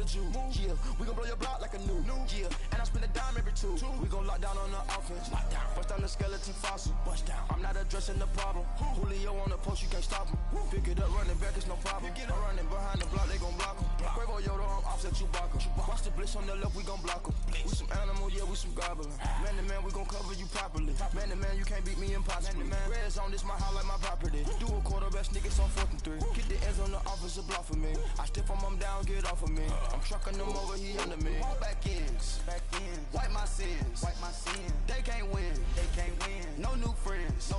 the Jew. Yeah, we gon' blow your block like a new. Yeah, and I spend a dime every two. We gon' lock down on the offense. Bust down the skeleton fossil. Bust down. I'm not addressing the problem. Julio on the post, you can't stop him. Pick it up, running back, it's no problem. I'm running behind the block, they gon' block him. Quavo Yoda, I'm offset Chewbacca. Watch the blitz on the left, we gon' block him. We some animal, yeah, we some goblin. Man to man, we gon' cover you properly. Man to man, you can't beat me impossibly. Red zone, this my house like my property. Do a quarterback sneakers on 4th and 3. Get the ends on the offensive block for me. I stiff him down, get off of me. I'm trucking them over, he under me. Back ends, wipe my sins, They can't win, No new friends,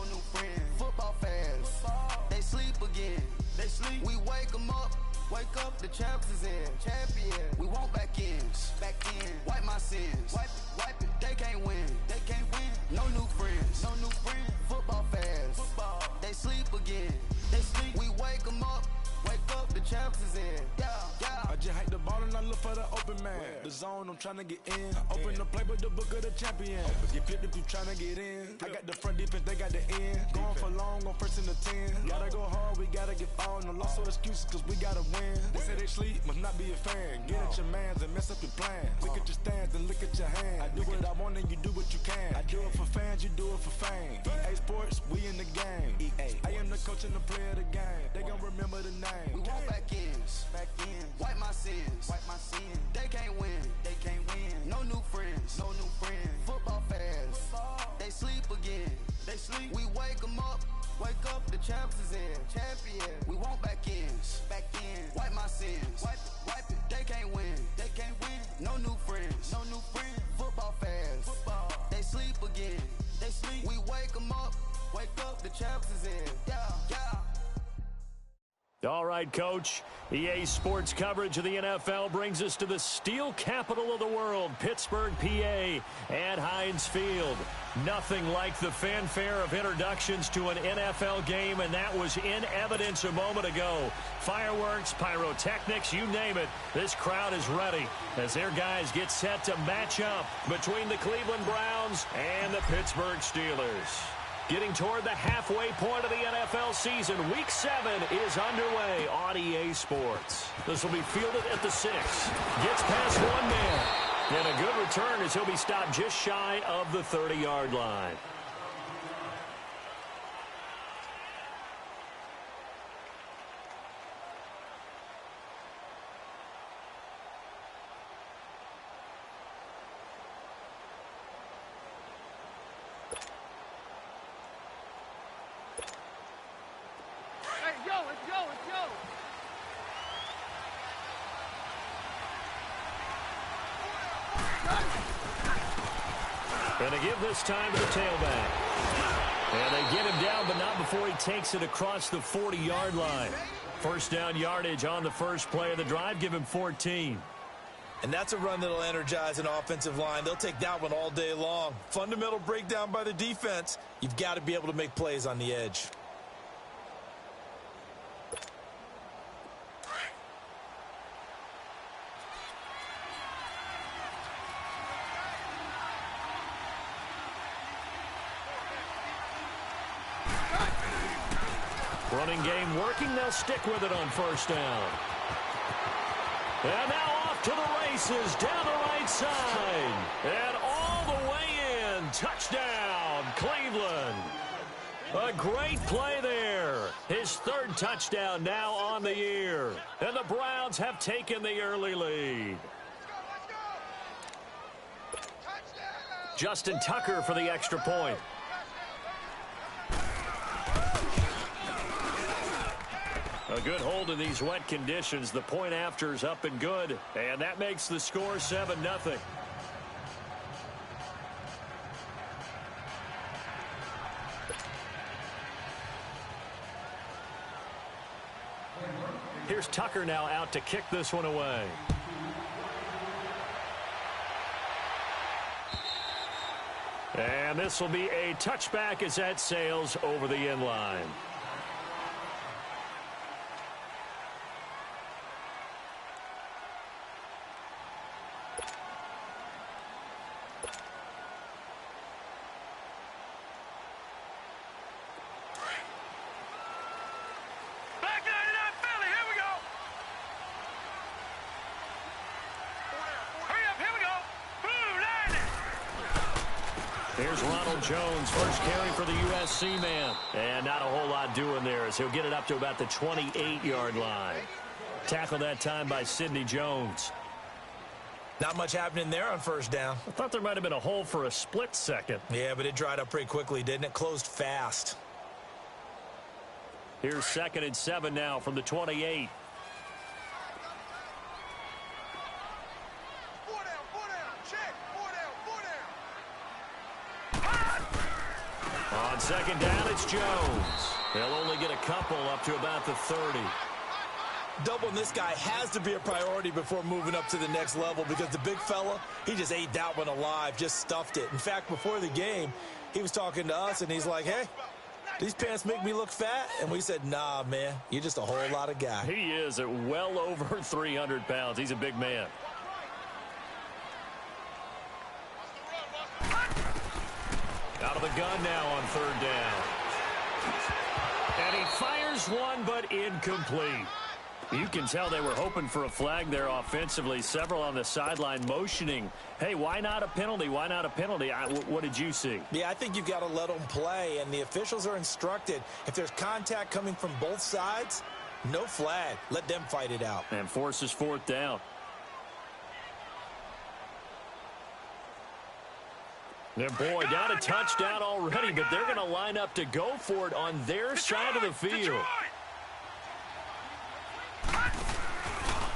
Football fans, they sleep again. We wake them up. Wake up, the champs is in. Champion. We want back ends. Wipe my sins. Wipe it. They can't win. No new friends. Football fans. They sleep again. We wake them up. Wake up, the champs is in. Yeah. I just hate the ball and I look for the open man. The zone, I'm trying to get in. Open the playbook, the book of the champion. Get flipped if you trying to get in. I got the front defense, they got the end. Going for long, on 1st and the 10. Gotta go hard, we gotta get all. No loss or excuses, cause we gotta win. They say they sleep, must not be a fan. Get at your mans and mess up your plans. Look at your stands and look at your hands. I do what I want and you do what you can. I do it for fans, you do it for fame. EA Sports, we in the game. I am the coach and the player of the game. They gon' remember the name. We want back ends. Wipe my sins. They can't win. No new friends. Football fans. They sleep again. We wake them up. Wake up, the champs is in. Champion. We want back ends. Wipe my sins. Wipe it. They can't win. No new friends. Football fans. They sleep again. We wake them up. Wake up, the champs is in. Yeah. All right, Coach. EA Sports coverage of the NFL brings us to the steel capital of the world, Pittsburgh, PA, at Heinz Field. Nothing like the fanfare of introductions to an NFL game, and that was in evidence a moment ago. Fireworks, pyrotechnics, you name it. This crowd is ready as their guys get set to match up between the Cleveland Browns and the Pittsburgh Steelers. Getting toward the halfway point of the NFL season, Week 7 is underway on EA Sports. This will be fielded at the 6. Gets past one man. And a good return as he'll be stopped just shy of the 30-yard line. And they give this time to the tailback. And they get him down, but not before he takes it across the 40-yard line. First down yardage on the first play of the drive. Give him 14. And that's a run that'll energize an offensive line. They'll take that one all day long. Fundamental breakdown by the defense. You've got to be able to make plays on the edge. Running game working. They'll stick with it on first down. And now off to the races down the right side. And all the way in. Touchdown, Cleveland. A great play there. His third touchdown now on the year. And the Browns have taken the early lead. Justin Tucker for the extra point. A good hold in these wet conditions. The point after is up and good. And that makes the score 7-0. Here's Tucker now out to kick this one away. And this will be a touchback as that sails over the end line. Here's Ronald Jones, first carry for the USC man. And not a whole lot doing there as he'll get it up to about the 28-yard line. Tackled that time by Sidney Jones. Not much happening there on first down. I thought there might have been a hole for a split second. Yeah, but it dried up pretty quickly, didn't it? Closed fast. Here's 2nd and 7 now from the 28. On 2nd down, it's Jones. They'll only get a couple up to about the 30. Doubling this guy has to be a priority before moving up to the next level because the big fella, he just ate that one alive, just stuffed it. In fact, before the game, he was talking to us, and he's like, hey, these pants make me look fat? And we said, nah, man, you're just a whole lot of guy. He is at well over 300 pounds. He's a big man. Out of the gun now on 3rd down. And he fires one, but incomplete. You can tell they were hoping for a flag there offensively. Several on the sideline motioning, hey, why not a penalty? Why not a penalty? What did you see? Yeah, I think you've got to let them play, and the officials are instructed. If there's contact coming from both sides, no flag. Let them fight it out. And forces 4th down. And boy, down a touchdown already, but they're going to line up to go for it on their side of the field.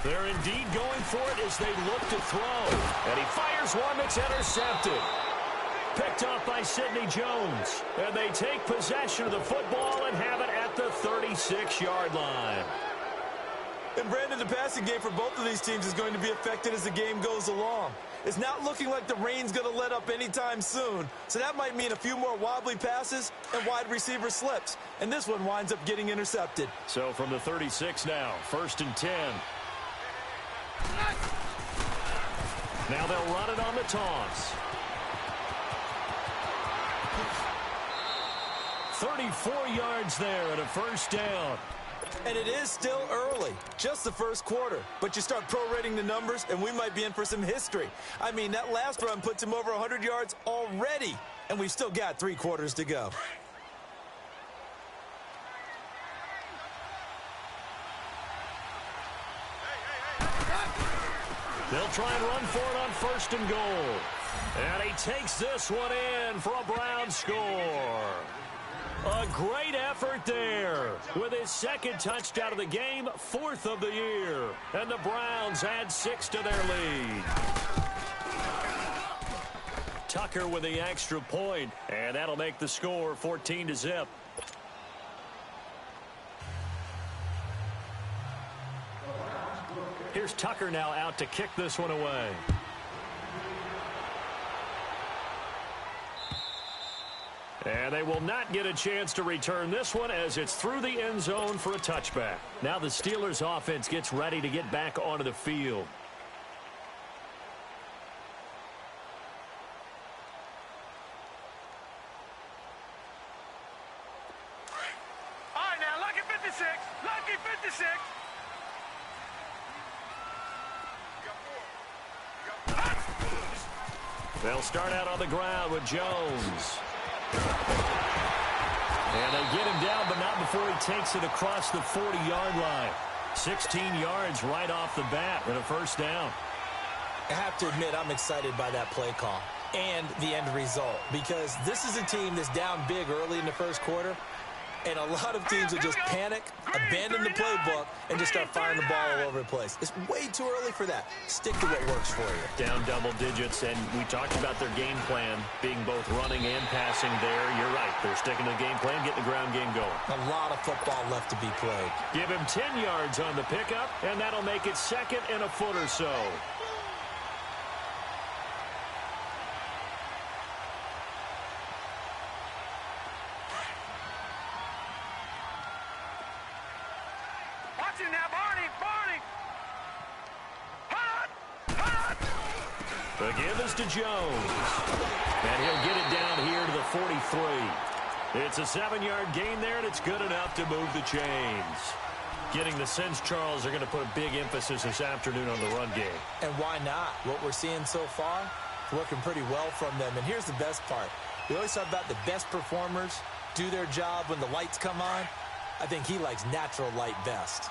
They're indeed going for it as they look to throw. And he fires one that's intercepted. Picked off by Sidney Jones. And they take possession of the football and have it at the 36-yard line. And Brandon, the passing game for both of these teams is going to be affected as the game goes along. It's not looking like the rain's going to let up anytime soon. So that might mean a few more wobbly passes and wide receiver slips. And this one winds up getting intercepted. So from the 36 now, 1st and 10. Now they'll run it on the toss. 34 yards there and a 1st down. And it is still early, just the 1st quarter. But you start prorating the numbers, and we might be in for some history. I mean, that last run puts him over 100 yards already, and we've still got 3 quarters to go. They'll try and run for it on 1st and goal. And he takes this one in for a Brown score. A great effort there with his 2nd touchdown of the game, 4th of the year. And the Browns add 6 to their lead. Tucker with the extra point, and that'll make the score 14-0. Here's Tucker now out to kick this one away. And they will not get a chance to return this one as it's through the end zone for a touchback. Now the Steelers offense gets ready to get back onto the field. All right, now, lucky 56. Lucky 56. They'll start out on the ground with Jones. And they get him down, but not before he takes it across the 40-yard line. 16 yards right off the bat and a 1st down. I have to admit, I'm excited by that play call and the end result because this is a team that's down big early in the 1st quarter, and a lot of teams will just panic, abandon the playbook, and just start firing the ball all over the place. It's way too early for that. Stick to what works for you. Down double digits, and we talked about their game plan being both running and passing there. You're right. They're sticking to the game plan, getting the ground game going. A lot of football left to be played. Give him 10 yards on the pickup, and that'll make it 2nd and a foot or so. The give is to Jones. And he'll get it down here to the 43. It's a 7-yard gain there, and it's good enough to move the chains. Getting the sense, Charles, are going to put a big emphasis this afternoon on the run game. And why not? What we're seeing so far, working pretty well from them. And here's the best part. We always talk about the best performers do their job when the lights come on. I think he likes natural light best.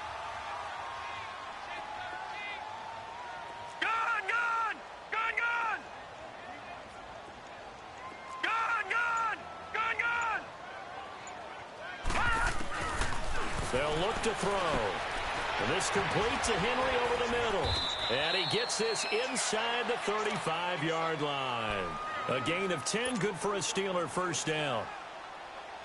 They'll look to throw. And this complete to Henry over the middle. And he gets this inside the 35-yard line. A gain of 10, good for a Steeler first down.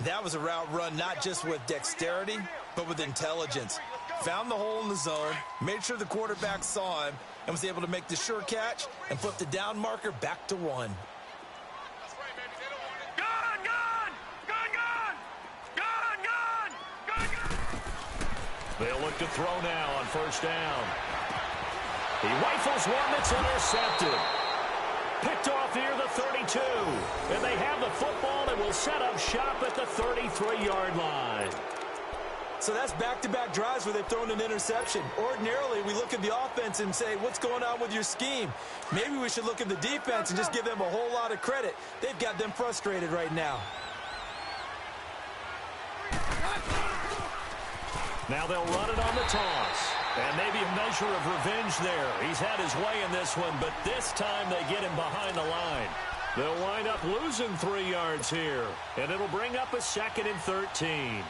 That was a route run not just with dexterity, but with intelligence. Found the hole in the zone, made sure the quarterback saw him, and was able to make the sure catch and put the down marker back to 1. They'll look to throw now on first down. He rifles one that's intercepted. Picked off near the 32. And they have the football and will set up shop at the 33-yard line. So that's back-to-back drives where they've thrown an interception. Ordinarily, we look at the offense and say, what's going on with your scheme? Maybe we should look at the defense and just give them a whole lot of credit. They've got them frustrated right now. Now they'll run it on the toss. And maybe a measure of revenge there. He's had his way in this one, but this time they get him behind the line. They'll wind up losing 3 yards here. And it'll bring up a 2nd and 13.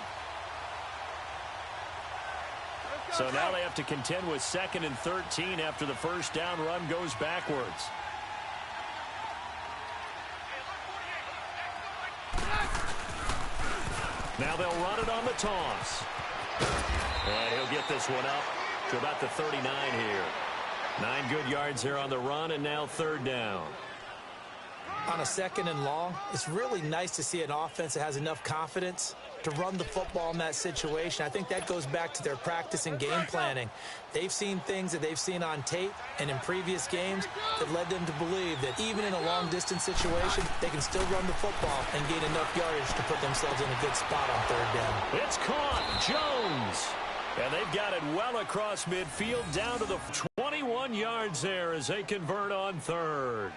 So now they have to contend with 2nd and 13 after the first down run goes backwards. Now they'll run it on the toss. And he'll get this one up to about the 39 here. 9 good yards there on the run, and now 3rd down. On a 2nd and long, it's really nice to see an offense that has enough confidence to run the football in that situation. I think that goes back to their practice and game planning. They've seen things that they've seen on tape and in previous games that led them to believe that even in a long-distance situation, they can still run the football and gain enough yardage to put themselves in a good spot on 3rd down. It's caught. Jones. And they've got it well across midfield down to the 21 yards there as they convert on 3rd.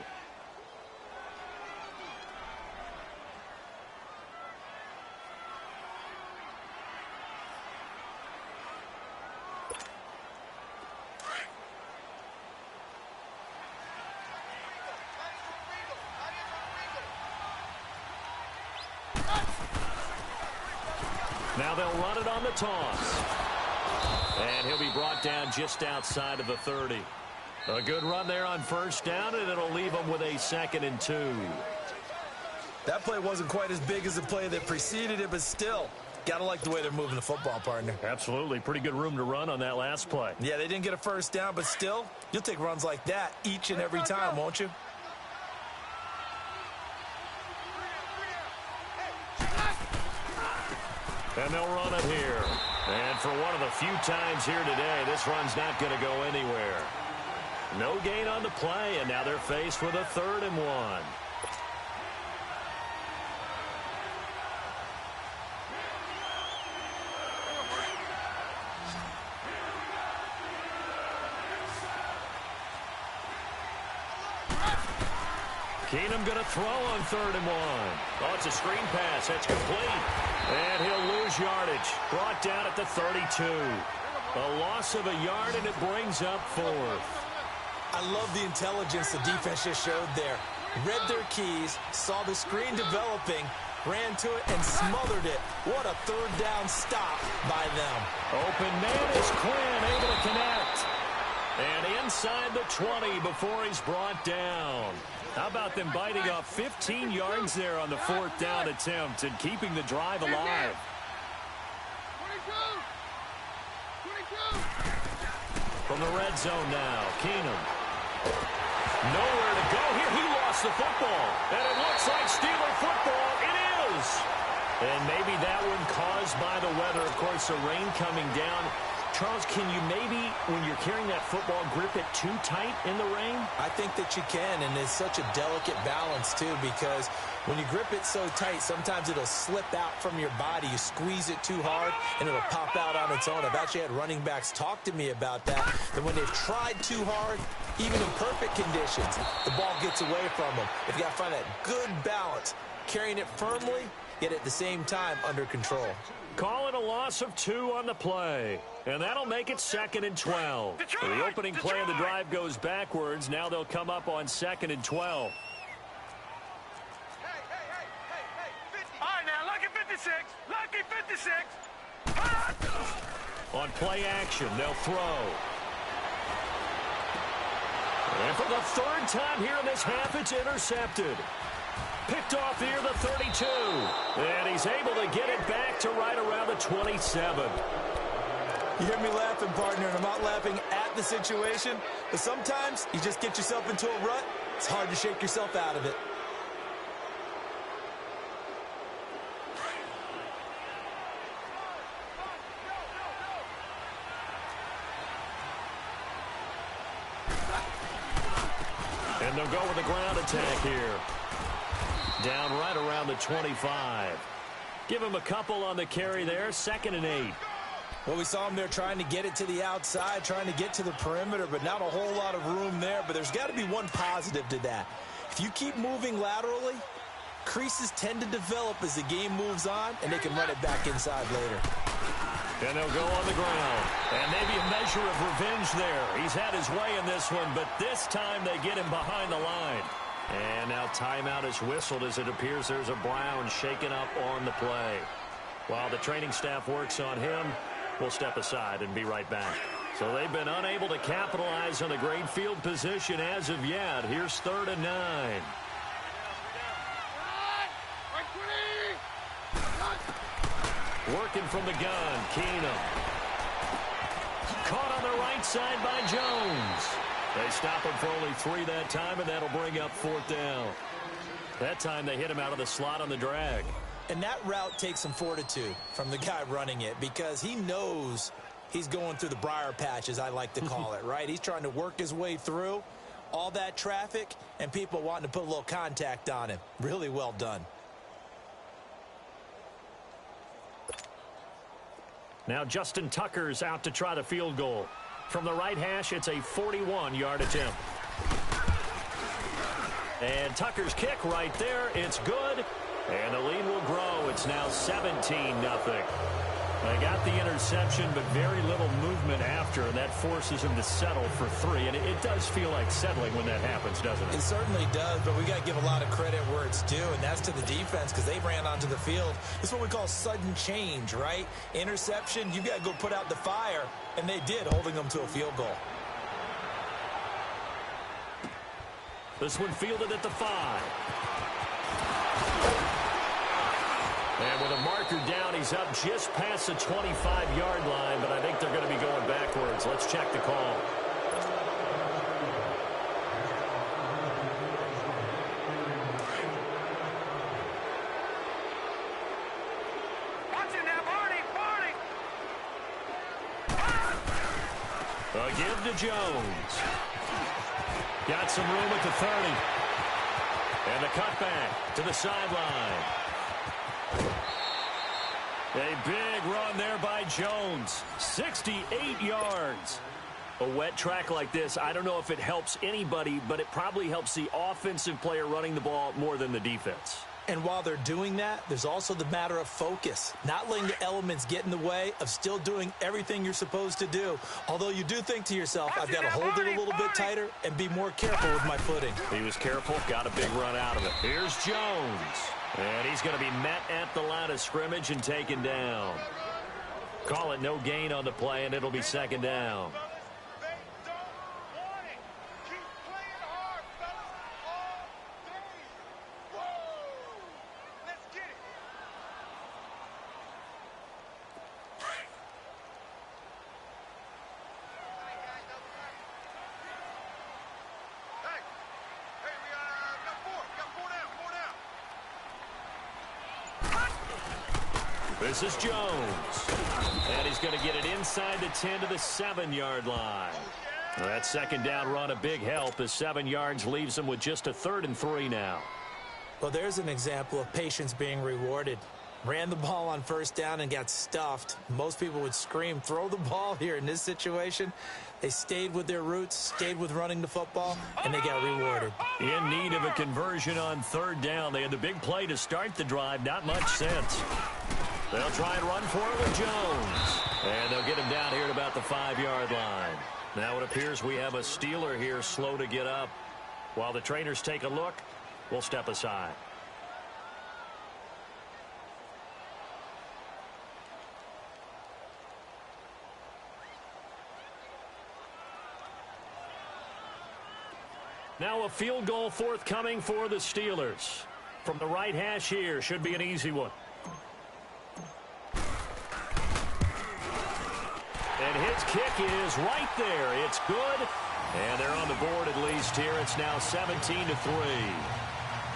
Now they'll run it on the toss. And he'll be brought down just outside of the 30. A good run there on first down, and it'll leave them with a 2nd and 2. That play wasn't quite as big as the play that preceded it, but still, got to like the way they're moving the football, partner. Absolutely. Pretty good room to run on that last play. Yeah, they didn't get a first down, but still, you'll take runs like that each and every time, won't you? And they'll run it here. And for one of the few times here today, this run's not going to go anywhere. No gain on the play, and now they're faced with a 3rd and 1. Keenum going to throw on 3rd and 1. Oh, it's a screen pass. That's complete. And he'll lose yardage. Brought down at the 32. A loss of a yard, and it brings up 4th. I love the intelligence the defense just showed there. Read their keys, saw the screen developing, ran to it, and smothered it. What a 3rd down stop by them. Open man is Quinn, able to connect. And inside the 20 before he's brought down. How about them biting off 15 yards there on the 4th down attempt and keeping the drive alive? 22. From the red zone now, Keenum. Nowhere to go here. He lost the football. And it looks like Steeler football. It is. And maybe that one caused by the weather. Of course, the rain coming down. Charles, can you maybe, when you're carrying that football, grip it too tight in the rain? I think that you can, and it's such a delicate balance, too, because when you grip it so tight, sometimes it'll slip out from your body. You squeeze it too hard, and it'll pop out on its own. I've actually had running backs talk to me about that when they've tried too hard, even in perfect conditions, the ball gets away from them. They've got to find that good balance. carrying it firmly, yet at the same time under control. Call it a loss of 2 on the play. And that'll make it 2nd and 12. The opening play of the drive goes backwards. Now they'll come up on 2nd and 12. All right, now, lucky 56. Lucky 56. On play action, they'll throw. And for the 3rd time here in this half, it's intercepted. Picked off near the 32. And he's able to get it back to right around the 27. You hear me laughing, partner, and I'm not laughing at the situation, but sometimes you just get yourself into a rut. It's hard to shake yourself out of it. And they'll go with a ground attack here. Down right around the 25. Give him a couple on the carry there. 2nd and 8. Well, we saw him there trying to get it to the outside, trying to get to the perimeter, but not a whole lot of room there. But there's got to be one positive to that. If you keep moving laterally, creases tend to develop as the game moves on, and they can run it back inside later. And they'll go on the ground. And maybe a measure of revenge there. He's had his way in this one, but this time they get him behind the line. And now timeout is whistled as it appears there's a Brown shaken up on the play. While the training staff works on him, we'll step aside and be right back. So they've been unable to capitalize on the great field position as of yet. Here's 3rd and 9. Working from the gun, Keenum. Caught on the right side by Jones. They stop him for only 3 that time, and that'll bring up 4th down. That time they hit him out of the slot on the drag. And that route takes some fortitude from the guy running it because he knows he's going through the briar patch, as I like to call it, right? He's trying to work his way through all that traffic and people wanting to put a little contact on him. Really well done. Now Justin Tucker's out to try the field goal. From the right hash, it's a 41-yard attempt. And Tucker's kick right there, it's good. And the lead will grow. It's now 17-0. They got the interception, but very little movement after, and that forces him to settle for 3. And it does feel like settling when that happens, doesn't it? It certainly does, but we got to give a lot of credit where it's due, and that's to the defense because they ran onto the field. This is what we call sudden change, right? Interception, you got to go put out the fire, and they did, holding them to a field goal. This one fielded at the 5. And with a marker down, he's up just past the 25-yard line, but I think they're going to be going backwards. Let's check the call. Watch it now, Barney! A give to Jones. Got some room at the 30. And the cutback to the sideline. A big run there by Jones. 68 yards. A wet track like this, I don't know if it helps anybody, but it probably helps the offensive player running the ball more than the defense. And while they're doing that, there's also the matter of focus. Not letting the elements get in the way of still doing everything you're supposed to do. Although you do think to yourself, I've got to hold it a little bit tighter and be more careful with my footing. He was careful, got a big run out of it. Here's Jones. And he's going to be met at the line of scrimmage and taken down. Call it no gain on the play, and it'll be 2nd down. This is Jones. And he's going to get it inside the 10 to the 7-yard line. That 2nd down run, a big help as 7 yards leaves him with just a 3rd and 3 now. Well, there's an example of patience being rewarded. ran the ball on first down and got stuffed. Most people would scream, throw the ball here. In this situation, they stayed with their roots, stayed with running the football, and they got rewarded. In need of a conversion on third down. They had the big play to start the drive. Not much sense. They'll try and run for it with Jones. And they'll get him down here at about the 5-yard line. Now it appears we have a Steeler here slow to get up. While the trainers take a look, we'll step aside. Now a field goal forthcoming for the Steelers. From the right hash here, should be an easy one. And his kick is right there. It's good. And they're on the board at least here. It's now 17-3.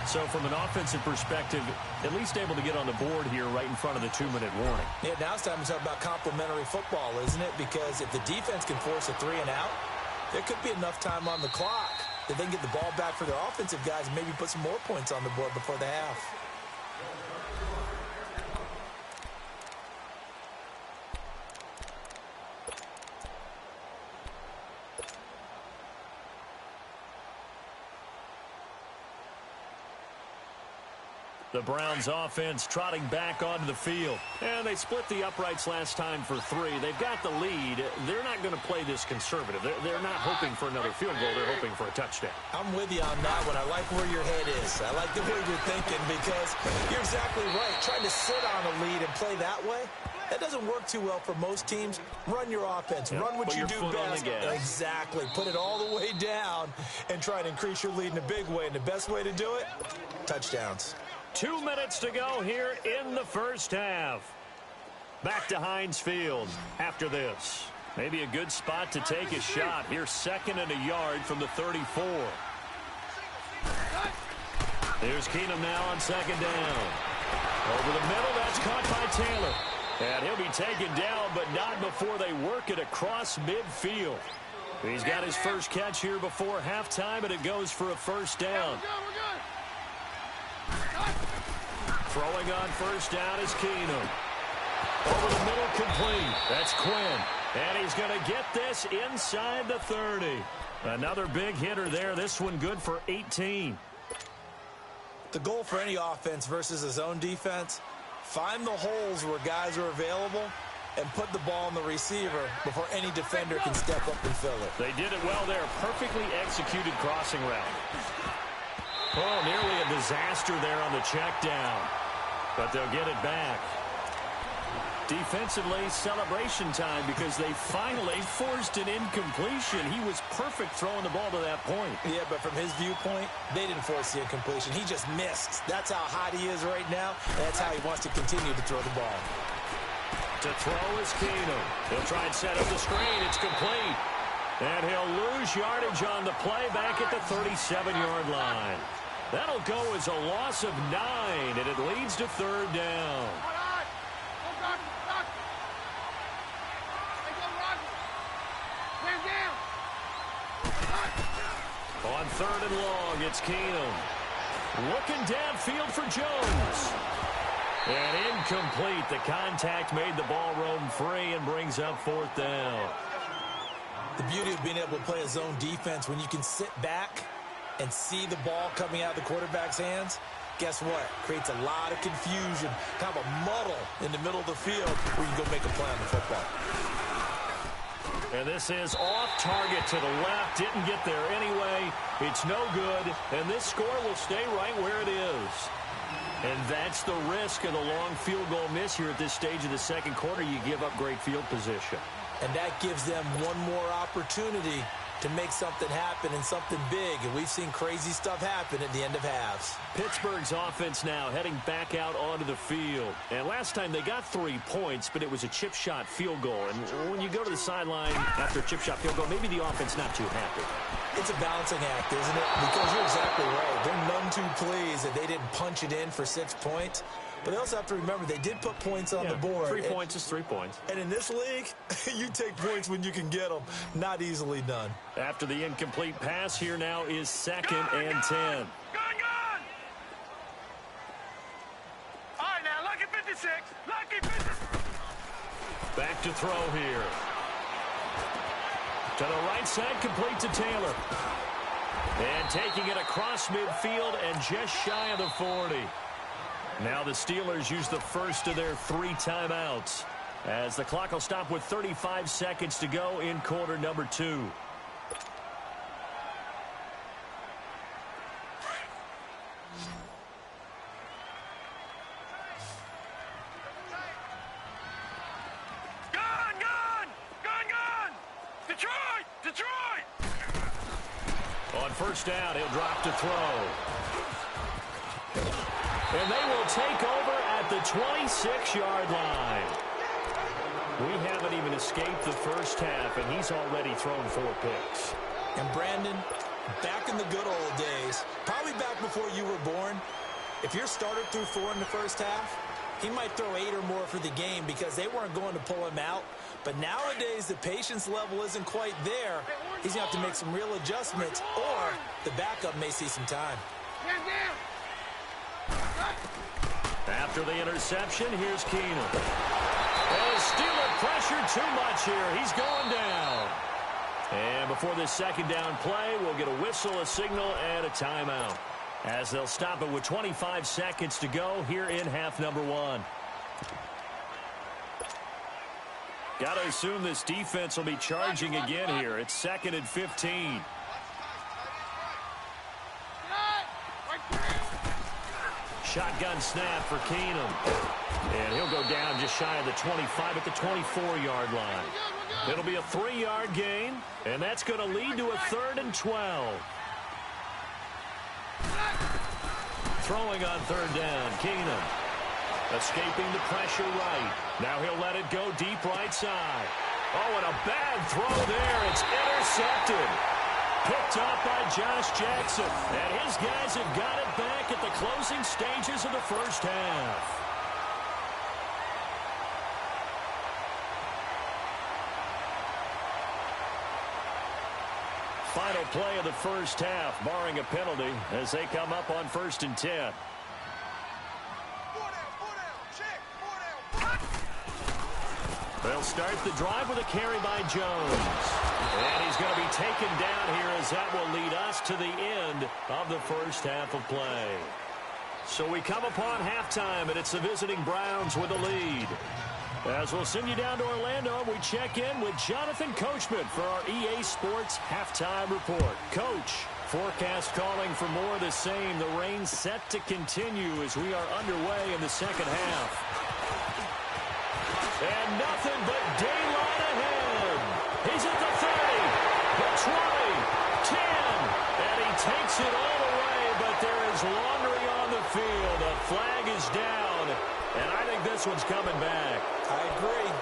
So from an offensive perspective, at least able to get on the board here right in front of the 2-minute warning. Yeah, now it's time to talk about complementary football, isn't it? Because if the defense can force a 3-and-out, there could be enough time on the clock that they can get the ball back for their offensive guys and maybe put some more points on the board before the half. The Browns offense trotting back onto the field. And they split the uprights last time for 3. They've got the lead. They're not going to play this conservative. They're not hoping for another field goal. They're hoping for a touchdown. I'm with you on that one. I like where your head is. I like the way you're thinking because you're exactly right. Trying to sit on a lead and play that way, that doesn't work too well for most teams. Run your offense. Yep. Run what you do best. Exactly. Put it all the way down and try to increase your lead in a big way. And the best way to do it, touchdowns. 2 minutes to go here in the first half. Back to Heinz Field after this. Maybe a good spot to take a shot. Here's 2nd and a yard from the 34. Here's Keenum now on 2nd down. Over the middle, that's caught by Taylor. And he'll be taken down, but not before they work it across midfield. He's got his first catch here before halftime, and it goes for a first down. Throwing on first down is Keenum. Over the middle, complete. That's Quinn. And he's going to get this inside the 30. Another big hitter there. This one good for 18. The goal for any offense versus a zone defense, find the holes where guys are available and put the ball on the receiver before any defender can step up and fill it. They did it well there. Perfectly executed crossing route. Oh, nearly a disaster there on the check down. But they'll get it back. Defensively, celebration time because they finally forced an incompletion. He was perfect throwing the ball to that point. Yeah, but from his viewpoint, they didn't force the incompletion. He just missed. That's how hot he is right now, and that's how he wants to continue to throw the ball. To throw is Keenum. He'll try and set up the screen. It's complete. And he'll lose yardage on the play back at the 37-yard line. That'll go as a loss of 9, and it leads to 3rd down. On 3rd and long, it's Keenum. Looking downfield for Jones. And incomplete. The contact made the ball roam free and brings up 4th down. The beauty of being able to play a zone defense when you can sit back and see the ball coming out of the quarterback's hands, guess what? Creates a lot of confusion, kind of a muddle in the middle of the field where you can go make a play on the football. And this is off target to the left. Didn't get there anyway. It's no good. And this score will stay right where it is. And that's the risk of the long field goal miss here at this stage of the second quarter. You give up great field position. And that gives them one more opportunity to make something happen and something big. And we've seen crazy stuff happen at the end of halves. Pittsburgh's offense now heading back out onto the field. And last time they got 3 points, but it was a chip shot field goal. And when you go to the sideline after a chip shot field goal, maybe the offense not too happy. It's a balancing act, isn't it? Because you're exactly right. They're none too pleased that they didn't punch it in for 6 points. But they also have to remember they did put points on the board. 3 points is 3 points. And in this league, you take points when you can get them. Not easily done. After the incomplete pass, here now is 2nd and 10. Gone! All right, now, look at 56. back to throw here. To the right side, complete to Taylor. And taking it across midfield and just shy of the 40. Now the Steelers use the first of their 3 timeouts, as the clock will stop with 35 seconds to go in quarter number 2. On first down, he'll drop to throw. And they will take over at the 26-yard line. We haven't even escaped the first half, and he's already thrown 4 picks. And Brandon, back in the good old days, probably back before you were born, if your starter threw 4 in the first half, he might throw 8 or more for the game because they weren't going to pull him out. But nowadays, the patience level isn't quite there. He's going to have to make some real adjustments, or the backup may see some time. After the interception, here's Keenum. Oh, Steeler pressure too much here. He's going down. And before this second down play, we'll get a whistle, a signal, and a timeout, as they'll stop it with 25 seconds to go here in half number 1. Got to assume this defense will be charging again here. It's 2nd and 15. Shotgun snap for Keenum. And he'll go down just shy of the 25 at the 24-yard line. It'll be a 3-yard gain, and that's going to lead to a 3rd and 12. Throwing on 3rd down, Keenum. Escaping the pressure right. Now he'll let it go deep right side. Oh, and a bad throw there. It's intercepted. Picked up by Josh Jackson. And his guys have got it back at the closing stages of the first half. Final play of the first half, barring a penalty, as they come up on 1st and 10. They'll start the drive with a carry by Jones. And he's going to be taken down here, as that will lead us to the end of the first half of play. So we come upon halftime, and it's the visiting Browns with a lead. As we'll send you down to Orlando, we check in with Jonathan Coachman for our EA Sports Halftime Report. Coach, forecast calling for more of the same. The rain set to continue as we are underway in the second half. And nothing but daylight ahead. He's at the 30, the 20, 10, and he takes it all the way, but there is laundry on the field. A flag is down, and I think this one's coming back. I agree.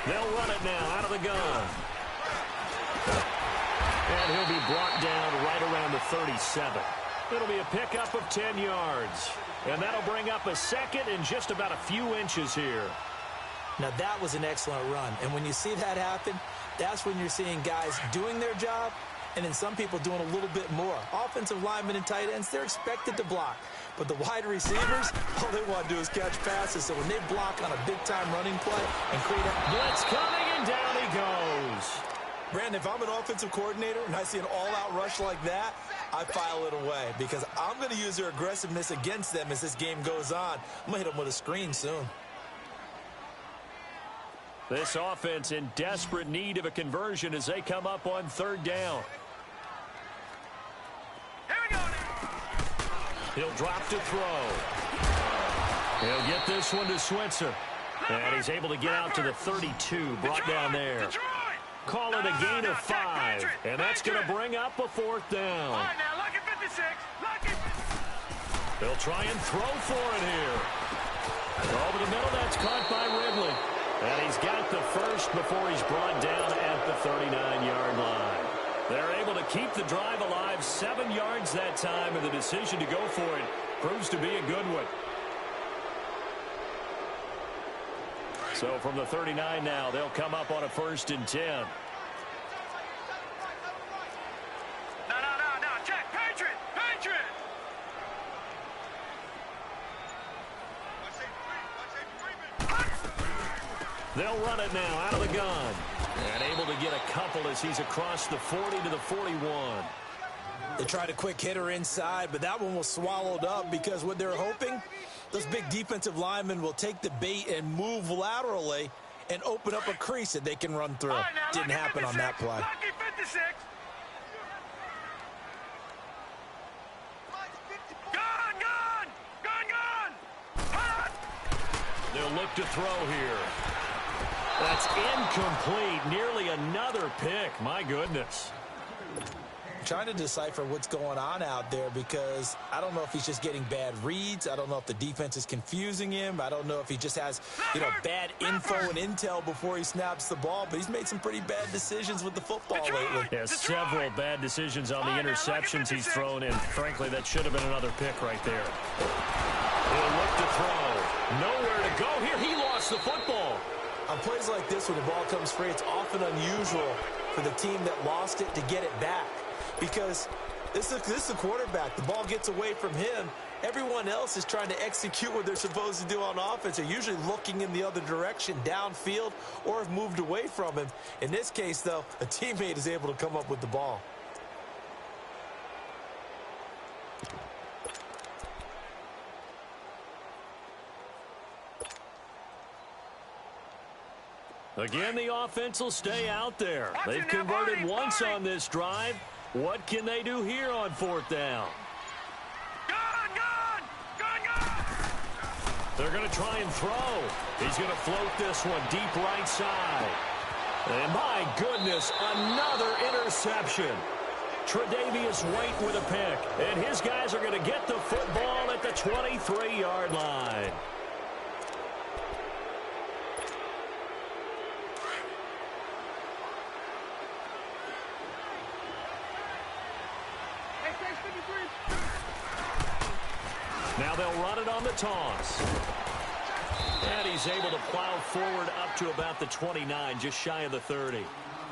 They'll run it now out of the gun. And he'll be brought down right around the 37. It'll be a pickup of 10 yards. And that'll bring up a 2nd and just about a few inches here. Now, that was an excellent run. And when you see that happen, that's when you're seeing guys doing their job and then some people doing a little bit more. Offensive linemen and tight ends, they're expected to block. But the wide receivers, all they want to do is catch passes. So when they block on a big-time running play and create a blitz coming, and down he goes. Brandon, if I'm an offensive coordinator and I see an all-out rush like that, I file it away because I'm going to use their aggressiveness against them as this game goes on. I'm going to hit them with a screen soon. This offense in desperate need of a conversion as they come up on 3rd down. Here we go now. He'll drop to throw. He'll get this one to Switzer. And he's able to get out to the 32, brought down there. Call it a gain of 5, and that's going to bring up a 4th down. All right, now, lucky 56. Lucky 56. They'll try and throw for it here. Over the middle, that's caught by Ridley. And he's got the first before he's brought down at the 39-yard line. They're able to keep the drive alive, 7 yards that time, and the decision to go for it proves to be a good one. So from the 39 now, they'll come up on a 1st and 10. No. Check. Patriot. They'll run it now out of the gun. And able to get a couple as he's across the 40 to the 41. They tried a quick hitter inside, but that one was swallowed up because what they're hoping, those big defensive linemen will take the bait and move laterally and open up a crease that they can run through. Right, now, didn't happen 56, on that play. Lucky 56. Gun. They'll look to throw here. That's incomplete. Nearly another pick. My goodness. Trying to decipher what's going on out there because I don't know if he's just getting bad reads. I don't know if the defense is confusing him. I don't know if he just has, bad info and intel before he snaps the ball. But he's made some pretty bad decisions with the football lately. Yeah, several bad decisions on the interceptions he's thrown in. Frankly, that should have been another pick right there. He'll look to throw. Nowhere to go here. He lost the football. On plays like this, when the ball comes free, it's often unusual for the team that lost it to get it back. Because this is the quarterback. The ball gets away from him. Everyone else is trying to execute what they're supposed to do on offense. They're usually looking in the other direction, downfield, or have moved away from him. In this case, though, a teammate is able to come up with the ball. Again, the offense will stay out there. They've converted once on this drive. What can they do here on 4th down? Gun. They're going to try and throw. He's going to float this one deep right side. And my goodness, another interception. Tre'Davious White with a pick. And his guys are going to get the football at the 23-yard line. Now they'll run it on the toss. And he's able to plow forward up to about the 29, just shy of the 30.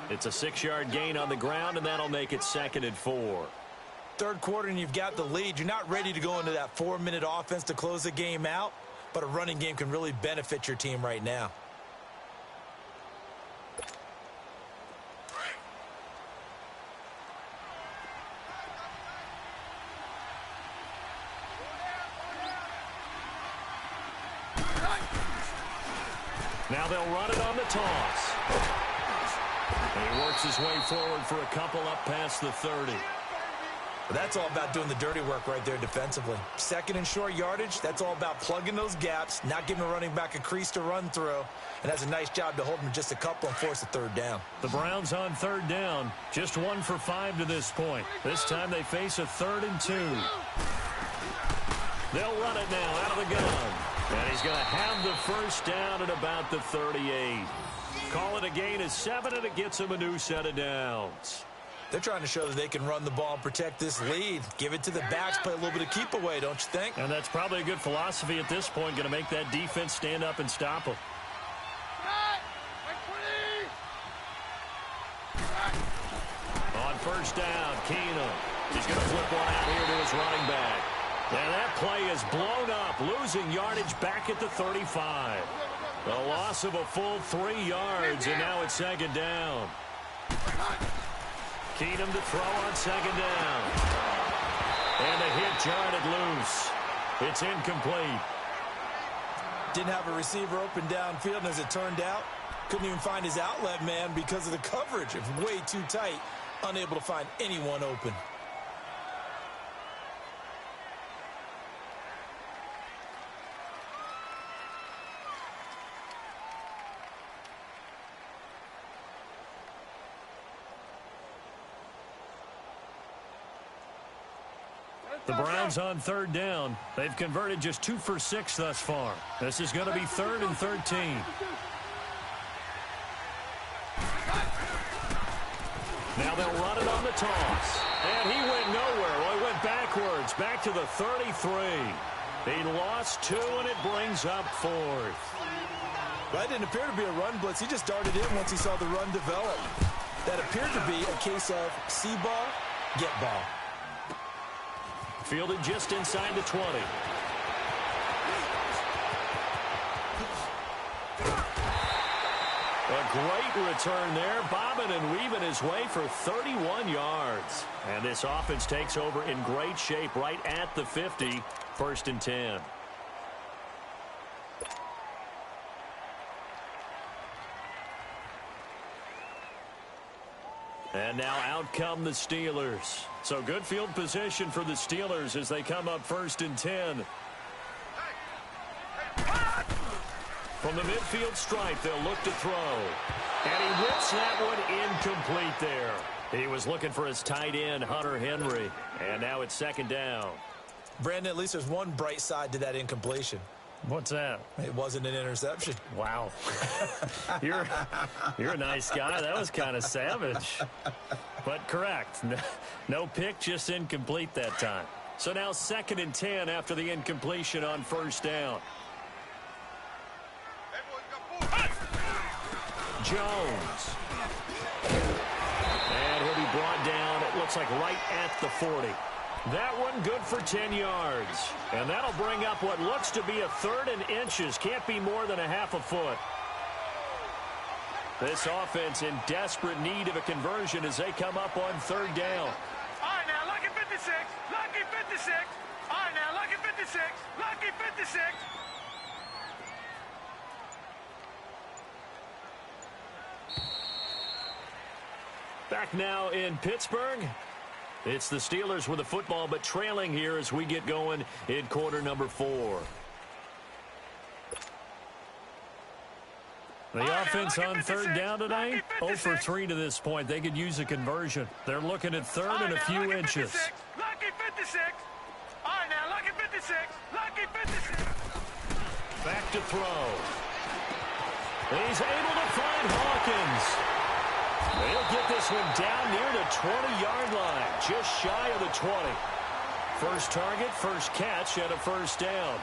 It's a 6-yard gain on the ground, and that'll make it 2nd and 4. Third quarter, and you've got the lead. You're not ready to go into that 4-minute offense to close the game out, but a running game can really benefit your team right now. Now they'll run it on the toss. And he works his way forward for a couple up past the 30. That's all about doing the dirty work right there defensively. 2nd and short yardage, that's all about plugging those gaps, not giving a running back a crease to run through, and that's a nice job to hold him just a couple and force a 3rd down. The Browns on 3rd down, just 1 for 5 to this point. This time they face a 3rd and 2. They'll run it now out of the gun. And he's going to have the 1st down at about the 38. Call it a gain of 7, and it gets him a new set of downs. They're trying to show that they can run the ball and protect this lead. Give it to the backs, play a little bit of keep away, don't you think? And that's probably a good philosophy at this point, going to make that defense stand up and stop him. On 1st down, Keenum. He's going to flip one out here to his running back. And that play is blown up, losing yardage back at the 35. A loss of a full 3 yards, and now it's 2nd down. Keenum to throw on 2nd down. And the hit jarred it loose. It's incomplete. Didn't have a receiver open downfield, and as it turned out, couldn't even find his outlet man because of the coverage. It was way too tight, unable to find anyone open. The Browns on 3rd down. They've converted just 2 for 6 thus far. This is going to be 3rd and 13. Now they'll run it on the toss. And he went nowhere. Well, he went backwards, back to the 33. He lost 2, and it brings up 4th. Well, it didn't appear to be a run blitz. He just darted in once he saw the run develop. That appeared to be a case of see ball, get ball. Fielded just inside the 20. A great return there, bobbing and weaving his way for 31 yards. And this offense takes over in great shape right at the 50, 1st and 10. And now out come the Steelers. So good field position for the Steelers as they come up 1st and 10. From the midfield stripe, they'll look to throw. And he whips that one incomplete there. He was looking for his tight end, Hunter Henry. And now it's 2nd down. Brandon, at least there's one bright side to that incompletion. What's that? It wasn't an interception. Wow. You're a nice guy. That was kind of savage. But correct. No pick, just incomplete that time. So now 2nd and 10 after the incompletion on 1st down. Jones. And he'll be brought down, it looks like right at the 40. That one good for 10 yards. And that'll bring up what looks to be a 3rd and inches. Can't be more than a half a foot. This offense in desperate need of a conversion as they come up on 3rd down. All right, now, lucky 56. Lucky 56. All right, now, lucky 56. Lucky 56. Back now in Pittsburgh. It's the Steelers with the football, but trailing here as we get going in quarter number 4. The offense on 3rd down today, 0 for 3 to this point. They could use a conversion. They're looking at 3rd and a few inches. Lucky 56. All right, now, lucky 56. Lucky 56. Back to throw. He's able to find Hawkins. They'll get this one down near the 20-yard line, just shy of the 20. First target, first catch, and a 1st down.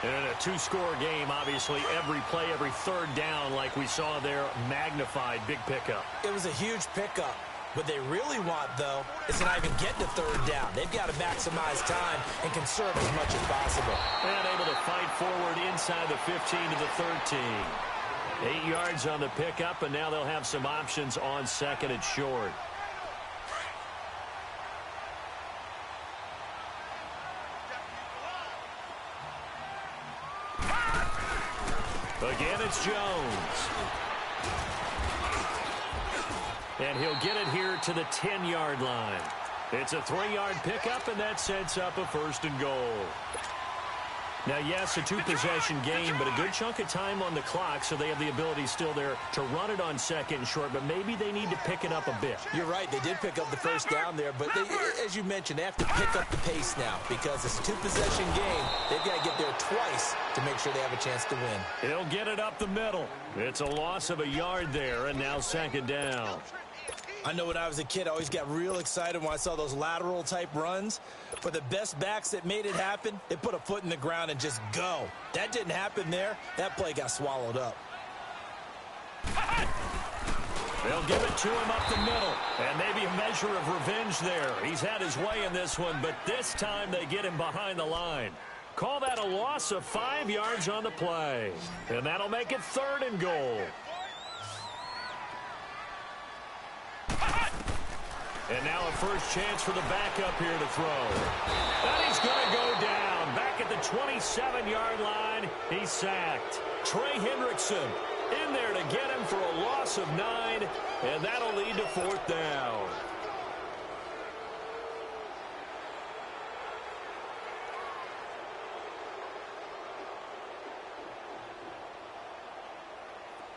And in a 2-score game, obviously, every play, every 3rd down, like we saw there, magnified, big pickup. It was a huge pickup. What they really want, though, is to not even get to 3rd down. They've got to maximize time and conserve as much as possible. And able to fight forward inside the 15 to the 13. 8 yards on the pickup, and now they'll have some options on 2nd and short. Again, it's Jones. And he'll get it here to the 10-yard line. It's a 3-yard pickup, and that sets up a 1st and goal. Now, yes, a 2-possession game, but a good chunk of time on the clock, so they have the ability still there to run it on 2nd and short, but maybe they need to pick it up a bit. You're right. They did pick up the 1st down there, but they, as you mentioned, they have to pick up the pace now because it's a 2-possession game. They've got to get there twice to make sure they have a chance to win. He'll get it up the middle. It's a loss of a yard there, and now 2nd down. I know when I was a kid, I always got real excited when I saw those lateral-type runs. For the best backs that made it happen, they put a foot in the ground and just go. That didn't happen there. That play got swallowed up. They'll give it to him up the middle, and maybe a measure of revenge there. He's had his way in this one, but this time they get him behind the line. Call that a loss of 5 yards on the play, and that'll make it 3rd and goal. And now a first chance for the backup here to throw. And he's going to go down. Back at the 27-yard line, he's sacked. Trey Hendrickson in there to get him for a loss of 9, and that'll lead to 4th down.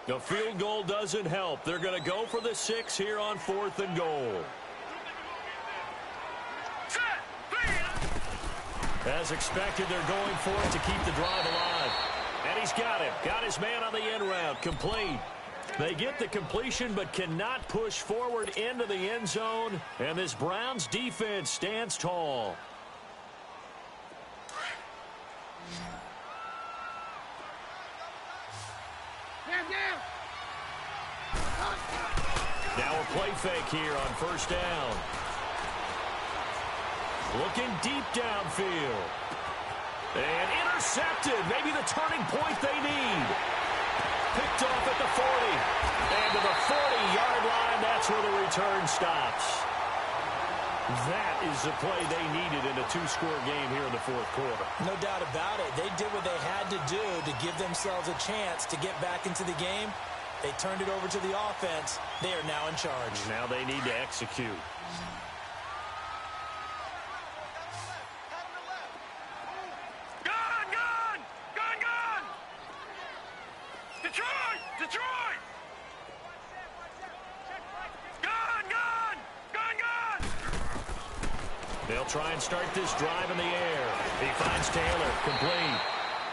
The field goal doesn't help. They're going to go for the 6 here on 4th and goal. As expected, they're going for it to keep the drive alive. And he's got him. Got his man on the end route. Complete. They get the completion but cannot push forward into the end zone. And this Browns defense stands tall. Now a play fake here on first down. Looking deep downfield. And intercepted. Maybe the turning point they need. Picked off at the 40. And to the 40-yard line, that's where the return stops. That is the play they needed in a two-score game here in the fourth quarter. No doubt about it. They did what they had to do to give themselves a chance to get back into the game. They turned it over to the offense. They are now in charge. Now they need to execute. Detroit! They'll try and start this drive in the air. He finds Taylor, complete.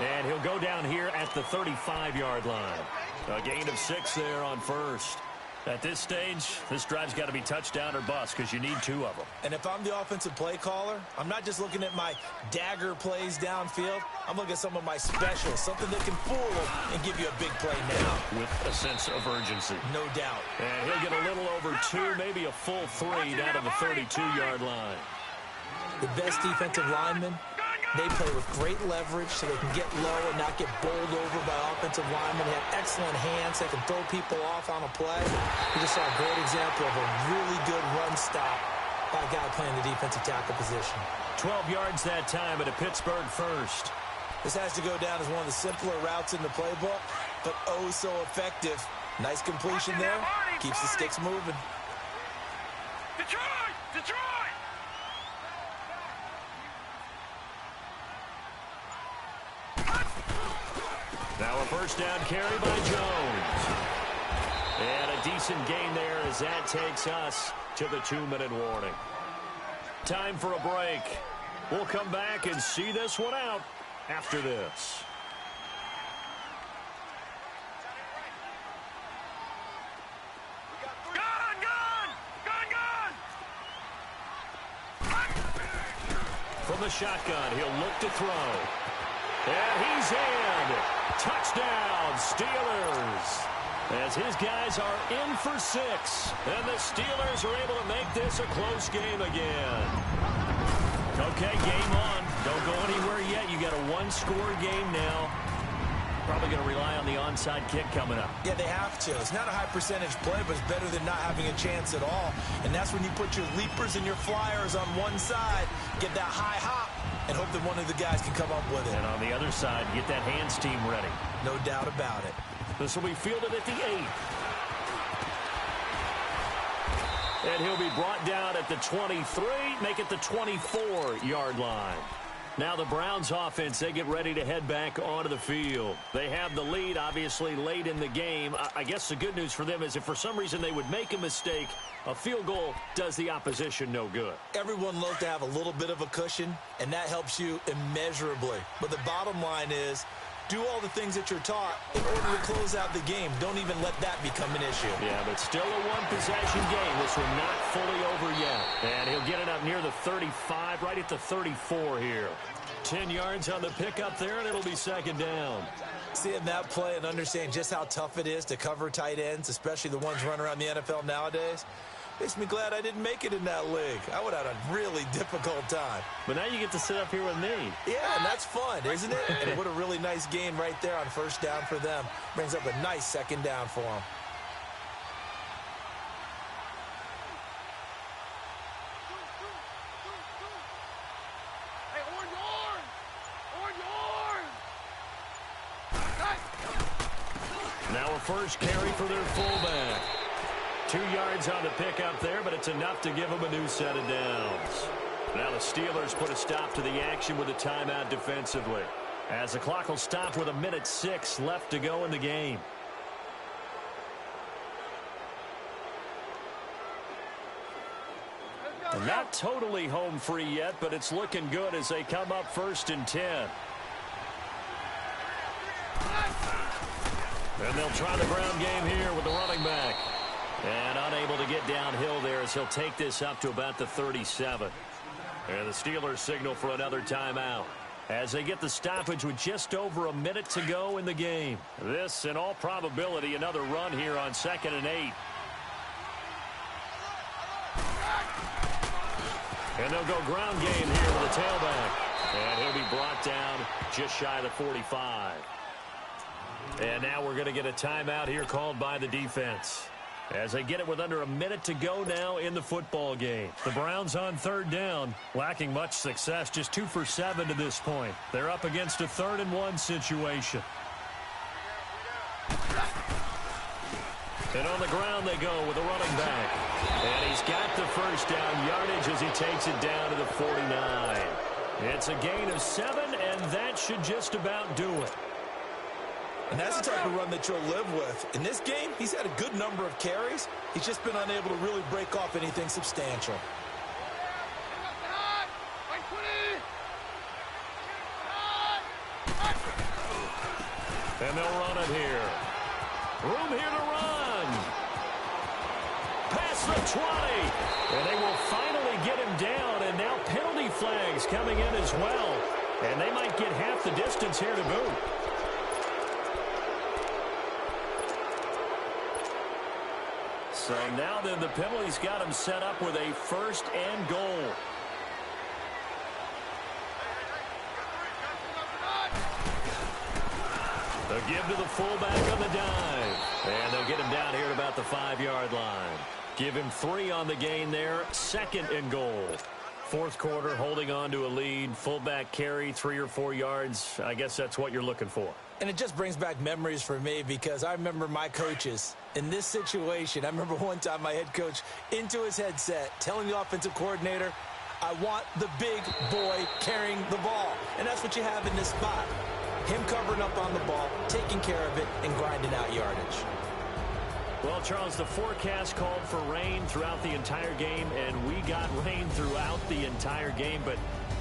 And he'll go down here at the 35-yard line. A gain of 6 there on first. At this stage, this drive's got to be touchdown or bust because you need 2 of them. And if I'm the offensive play caller, I'm not just looking at my dagger plays downfield. I'm looking at some of my specials, something that can fool them and give you a big play now. With a sense of urgency. No doubt. And he'll get a little over 2, maybe a full 3 down to the 32-yard line. The best defensive linemen, they play with great leverage so they can get low and not get bowled over by offensive linemen. They have excellent hands. They can throw people off on a play. We just saw a great example of a really good run stop by a guy playing the defensive tackle position. 12 yards that time at a Pittsburgh first. This has to go down as one of the simpler routes in the playbook, but oh so effective. Nice completion there. Keeps the sticks moving. Detroit! Now a first down carry by Jones. And a decent gain there as that takes us to the 2-minute warning. Time for a break. We'll come back and see this one out after this. From the shotgun, he'll look to throw. And he's in. Touchdown, Steelers. As his guys are in for 6. And the Steelers are able to make this a close game again. Okay, game on. Don't go anywhere yet. You got a 1-score game now. Probably going to rely on the onside kick coming up. Yeah, they have to. It's not a high percentage play, but it's better than not having a chance at all. And that's when you put your leapers and your flyers on one side, get that high hop, and hope that one of the guys can come up with it. And on the other side, get that hands team ready. No doubt about it. This will be fielded at the 8. And he'll be brought down at the 23, make it the 24-yard line. Now the Browns offense, they get ready to head back onto the field. They have the lead, obviously, late in the game. I guess the good news for them is if for some reason they would make a mistake, a field goal does the opposition no good. Everyone loves to have a little bit of a cushion, and that helps you immeasurably. But the bottom line is, do all the things that you're taught in order to close out the game. Don't even let that become an issue. Yeah, but still a one-possession game. This one not fully over yet. And he'll get it up near the 35, right at the 34 here. 10 yards on the pickup there, and it'll be second down. Seeing that play and understanding just how tough it is to cover tight ends, especially the ones running around the NFL nowadays, makes me glad I didn't make it in that league. I would have had a really difficult time. But now you get to sit up here with me. Yeah, and that's fun, isn't it? And what a really nice gain right there on first down for them. Brings up a nice second down for them. Now a first carry for their fullback. 2 yards on the pickup there, but it's enough to give them a new set of downs. Now the Steelers put a stop to the action with a timeout defensively, as the clock will stop with 1:06 left to go in the game. Not totally home free yet, but it's looking good as they come up 1st and 10. And they'll try the ground game here with the running back. And unable to get downhill there as he'll take this up to about the 37. And the Steelers signal for another timeout as they get the stoppage with just over a minute to go in the game. This, in all probability, another run here on 2nd and 8. And they'll go ground game here with the tailback. And he'll be brought down just shy of the 45. And now we're going to get a timeout here called by the defense, as they get it with under a minute to go now in the football game. The Browns on third down, lacking much success, just 2 for 7 to this point. They're up against a 3rd and 1 situation. And on the ground they go with a running back. And he's got the first down yardage as he takes it down to the 49. It's a gain of 7, and that should just about do it. And that's the type of run that you'll live with. In this game, he's had a good number of carries. He's just been unable to really break off anything substantial. And they'll run it here. Room here to run. Past the 20. And they will finally get him down. And now penalty flags coming in as well. And they might get half the distance here to boot. So now then the penalty's got him set up with a 1st and goal. They'll give to the fullback on the dive. And they'll get him down here at about the 5-yard line. Give him 3 on the gain there. 2nd and goal. 4th quarter, holding on to a lead. Fullback carry, 3 or 4 yards. I guess that's what you're looking for. And it just brings back memories for me because I remember my coaches in this situation. I remember one time my head coach into his headset telling the offensive coordinator, I want the big boy carrying the ball. And that's what you have in this spot. Him covering up on the ball, taking care of it, and grinding out yardage. Well, Charles, the forecast called for rain throughout the entire game, and we got rain throughout the entire game. But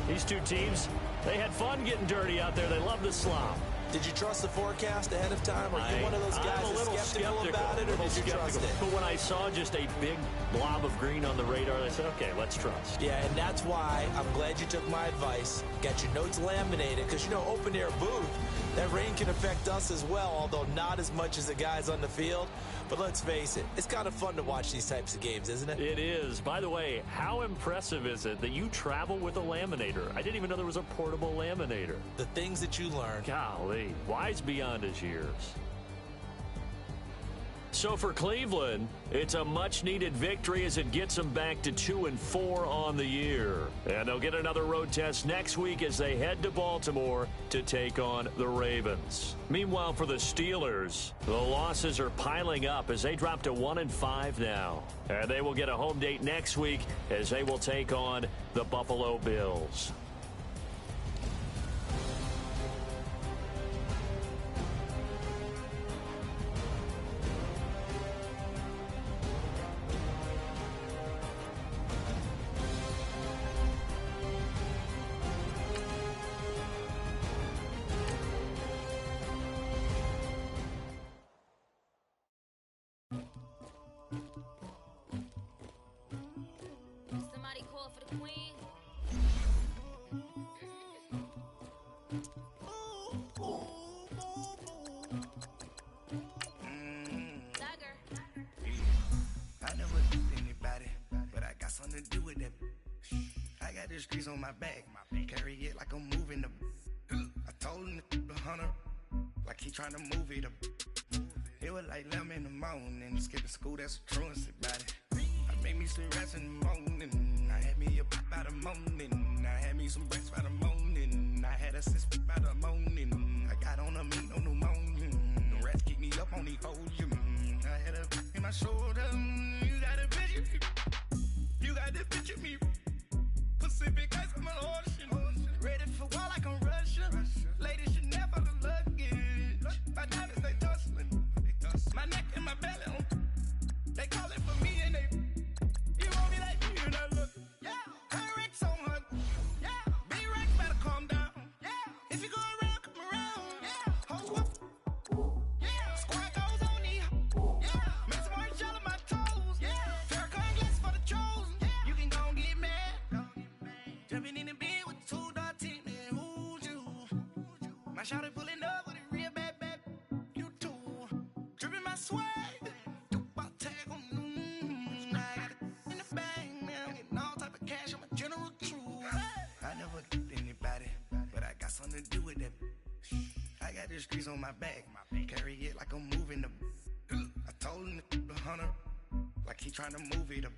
these two teams, they had fun getting dirty out there. They love the slop. Did you trust the forecast ahead of time? Are you one of those guys that's skeptical about it, or did you trust it? But when I saw just a big blob of green on the radar, I said, okay, let's trust. Yeah, and that's why I'm glad you took my advice. Got your notes laminated, because, you know, open-air booth, that rain can affect us as well, although not as much as the guys on the field. But let's face it, it's kind of fun to watch these types of games, isn't it? It is. By the way, how impressive is it that you travel with a laminator? I didn't even know there was a portable laminator. The things that you learn. Golly, wise beyond his years. So for Cleveland, it's a much-needed victory as it gets them back to 2-4 on the year. And they'll get another road test next week as they head to Baltimore to take on the Ravens. Meanwhile, for the Steelers, the losses are piling up as they drop to 1-5 now. And they will get a home date next week as they will take on the Buffalo Bills. Somebody call for the queen. I never did anybody, but I got something to do with that. I got the streets on my back, carry it like I'm moving the. I told him the hunter, like he trying to move it up. It was like 11 in the morning, skipping school, that's a truancy body. I made me some rats in the morning, I had me up by the morning, I had me some breaks by the morning, I had a sis by the morning, I got on a meat on the morning, the rats keep me up on the ocean, I had a in my shoulder, you got a picture me, you got the picture me, Pacific ice on my ocean, ready for war like I'm Russia, ladies should never the luggage, my diamonds they tussling, my neck and my belly on, they call it for me and they, you want me like me and I look, yeah, Rex on her, yeah, B-Rex better calm down, yeah, if you go around, come around, yeah, hold up, yeah, squad goes on the, the streets on my back. Carry it like I'm moving the. I told him the hunter, like he trying to move it up.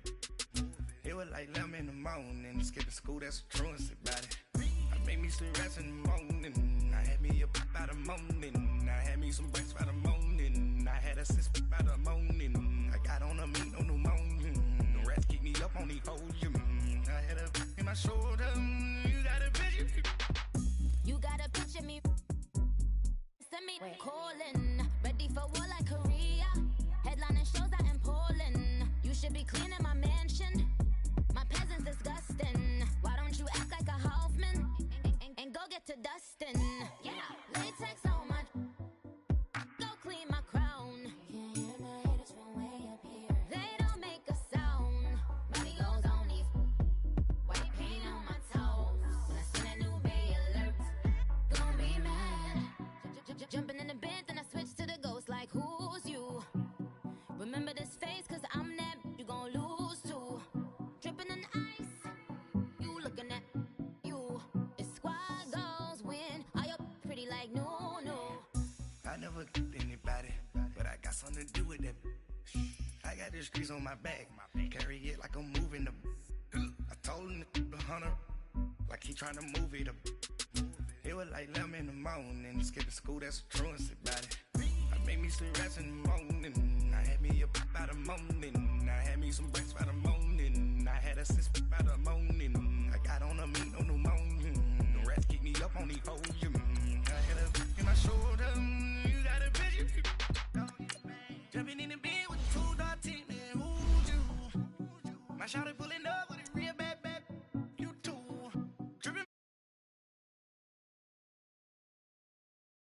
It was like 11 in the morning, skipping school, that's a truancy about it. I made me some rest in the morning. I had me up by the morning. I had me some breaks by the morning. I had a sis by the morning. I got on a meat, no pneumonia. The rats keep me up on the podium. I had a in my shoulder. You got a picture. You got a picture me. Send me calling. Ready for war like Korea. Headlining shows out in Poland. You should be cleaning my mansion. My peasants disgusting. Why don't you act like a Hoffman and go get to dustin'? Yeah, latex on my. Go clean my crown. Can't hear my haters from way up here. They don't make a sound. Money goes on these. White paint on my toes. When I see that new Bay alert, gonna be mad. Jumping in the bed, then I switch to the ghost. Like who's you? Remember this face, cause I'm that. You gon' lose too. Dripping in ice. You looking at you. It's squad goals win. Are you pretty like no? I never anybody, but I got something to do with that. I got the streets on my back. Carry it like I'm moving the. I told him the hunter, like he trying to move it up. It was like 11 in the morning, skipping school, that's a truancy about it. I made me some rest in the morning. I had me up by the morning. I had me some breaks by the morning. I had a sis by the morning. I got on a meat, no pneumonia. The rats keep me up on the podium. I had a in my shoulder. You got a picture. Jumping in the bed with 2 dark teeth, man. Who'd you? My shawty pull